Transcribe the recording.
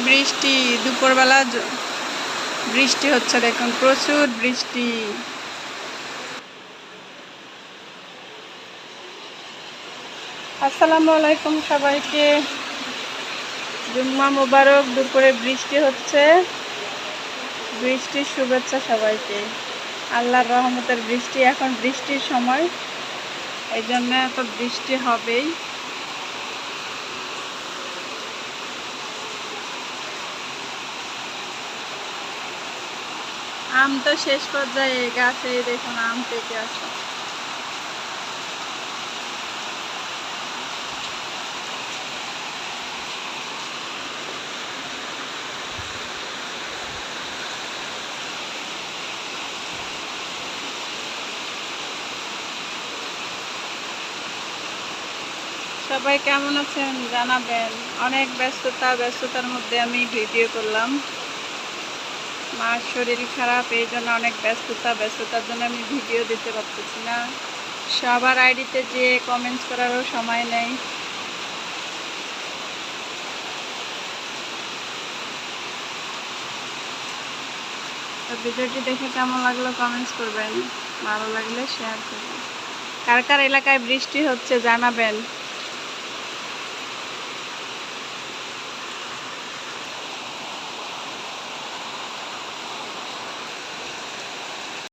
বৃষ্টি দুপুরবেলা বৃষ্টি হচ্ছে, দেখুন প্রচুর বৃষ্টি। আসসালামু আলাইকুম সবাইকে, জুম্মা মোবারক। দুপুরে বৃষ্টি হচ্ছে, বৃষ্টির শুভেচ্ছা সবাইকে। আল্লাহর রহমতের বৃষ্টি, এখন বৃষ্টির সময়, এই জন্য এত বৃষ্টি হবেই। আম তো শেষ পর্যায়ে, গাছে দেখুন আম পেকে আসে। সবাই কেমন আছেন জানাবেন। অনেক ব্যস্ততার মধ্যে আমি ভিডিও করলাম। মার শরীর খারাপ, এই জন্য অনেক ব্যস্ততার জন্য আমি ভিডিও দিতে পারতেছি না। সবার আইডিতে যে কমেন্টস করারও সময় নেই। তো ভিডিওটি দেখে কেমন লাগলো কমেন্টস করবেন, ভালো লাগলে শেয়ার করবেন। কার কার এলাকায় বৃষ্টি হচ্ছে জানাবেন।